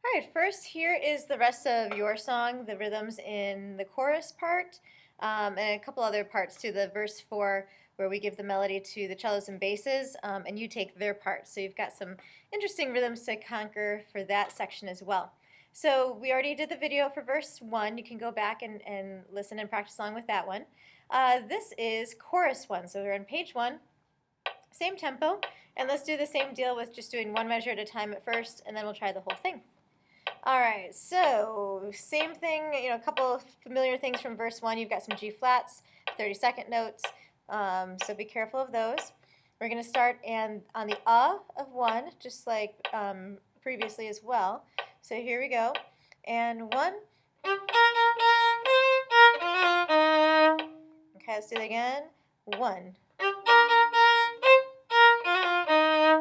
All right, first here is the rest of your song, the rhythms in the chorus part, and a couple other parts too. The verse 4, where we give the melody to the cellos and basses, and you take their part. So you've got some interesting rhythms to conquer for that section as well. So we already did the video for verse 1. You can go back and listen and practice along with that one. This is chorus 1, so we're on page 1. Same tempo, and let's do the same deal with just doing one measure at a time at first, and then we'll try the whole thing. All right, so same thing, a couple of familiar things from verse 1. You've got some G flats, 32nd notes, so be careful of those. We're going to start on the of 1, just like previously as well. So here we go, and 1. Okay, let's do it again. 1.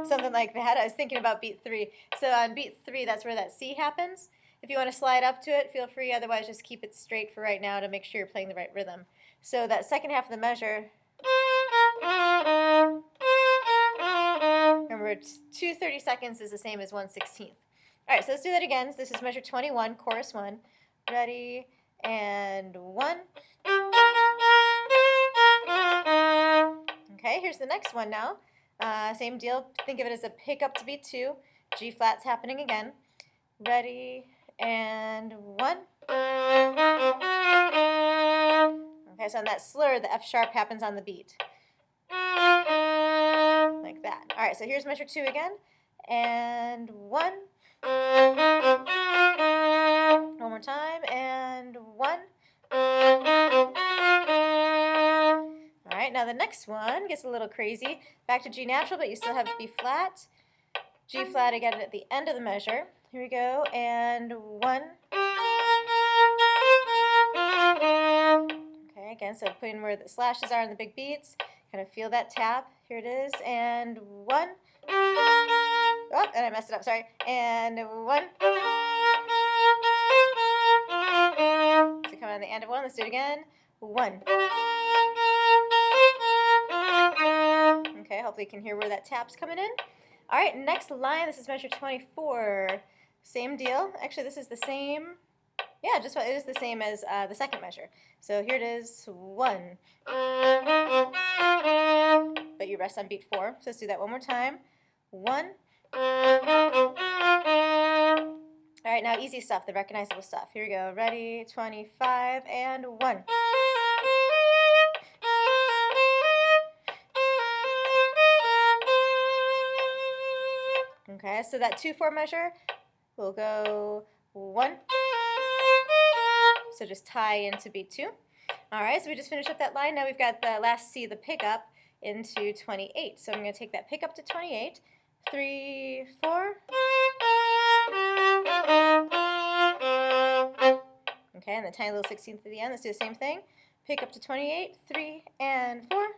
Something like that. I was thinking about beat 3. So on beat 3, that's where that C happens. If you want to slide up to it, feel free. Otherwise, just keep it straight for right now to make sure you're playing the right rhythm. So that second half of the measure, remember, 2 30-seconds is the same as 1/16. All right, so let's do that again. This is measure 21, chorus 1. Ready, and 1. Okay, here's the next one now. Same deal. Think of it as a pick up to beat 2. G flat's happening again. Ready, and 1. Okay, so on that slur, the F sharp happens on the beat. Like that. All right, so here's measure 2 again. And 1. One more time, and 1. All right, now the next one gets a little crazy. Back to G natural, but you still have B flat. G flat again at the end of the measure. Here we go, and 1. Okay, again, so putting where the slashes are in the big beats. Kind of feel that tap. Here it is, and 1. Oh, and I messed it up, sorry. And 1. So come on the end of 1, let's do it again. 1. Okay, hopefully you can hear where that tap's coming in. All right, next line, this is measure 24. Same deal. Actually, this is the same. Yeah, just it is the same as the second measure. So here it is, 1. But you rest on beat 4. So let's do that one more time. 1. All right, now easy stuff, the recognizable stuff. Here we go. Ready, 25, and 1. Okay, so that 2/4 measure will go 1. So just tie into beat 2. All right, so we just finished up that line. Now we've got the last C, the pickup, into 28. So I'm going to take that pickup to 28. 3, 4. Okay, and the tiny little 16th at the end. Let's do the same thing. Pick up to 28, 3, and 4.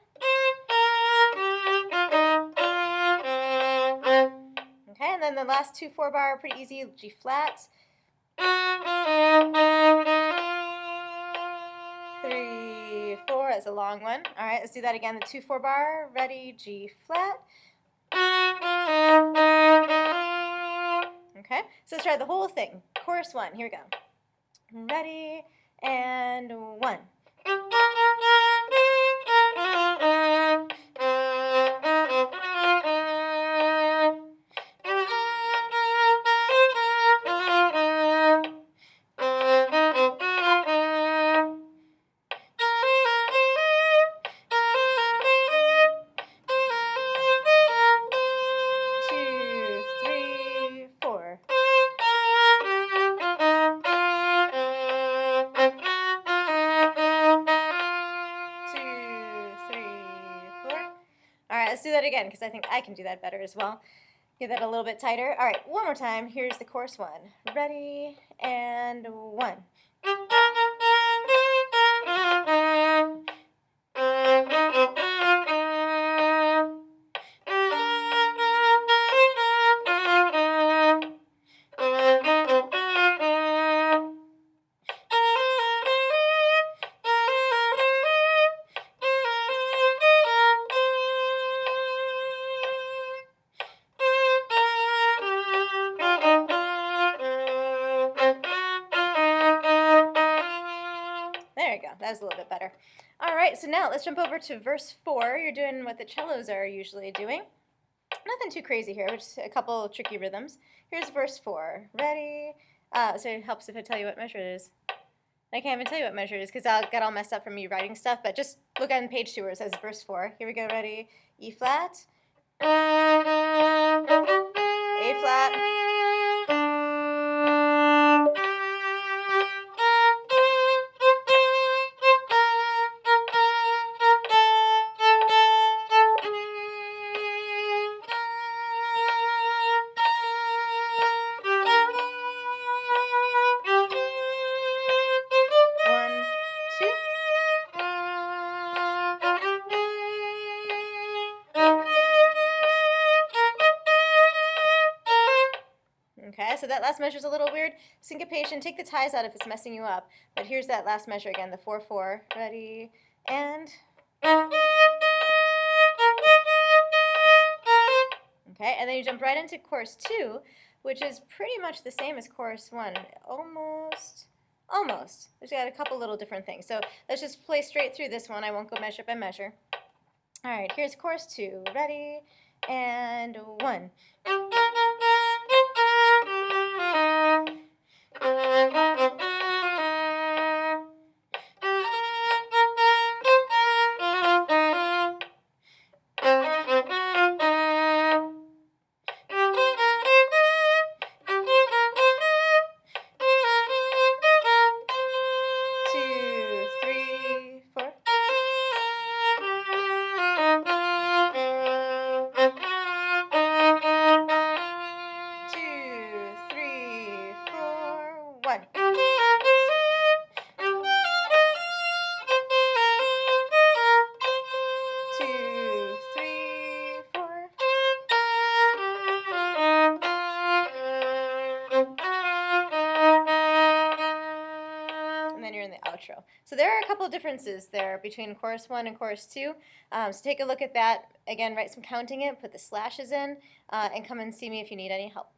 Okay, and then the last 2 4-bar are pretty easy. G flat. 3, 4. That's a long one. All right, let's do that again. The 2 4-bar. Ready, G flat. Okay, so let's try the whole thing. Chorus 1. Here we go. Ready, and 1. Let's do that again because I think I can do that better as well. Get that a little bit tighter. All right, one more time. Here's the chorus 1. Ready, and 1. that was a little bit better. All right, so now let's jump over to verse 4. You're doing what the cellos are usually doing. Nothing too crazy here, but just a couple tricky rhythms. Here's verse 4. Ready? So it helps if I tell you what measure it is. I can't even tell you what measure it is because I'll get all messed up from me writing stuff, but just look on page 2 where it says verse 4. Here we go, ready? E flat, A flat, okay, so that last measure is a little weird. Syncopation, take the ties out if it's messing you up. But here's that last measure again, the 4-4. Ready, and... Okay, and then you jump right into chorus 2, which is pretty much the same as chorus 1. Almost. There's got a couple little different things. So let's just play straight through this one. I won't go measure by measure. All right, here's chorus 2. Ready, and 1. 1. 2, 3, 4. And then you're in the outro. So there are a couple of differences there between chorus 1 and chorus 2. So take a look at that. Again, write some counting in, put the slashes in, and come and see me if you need any help.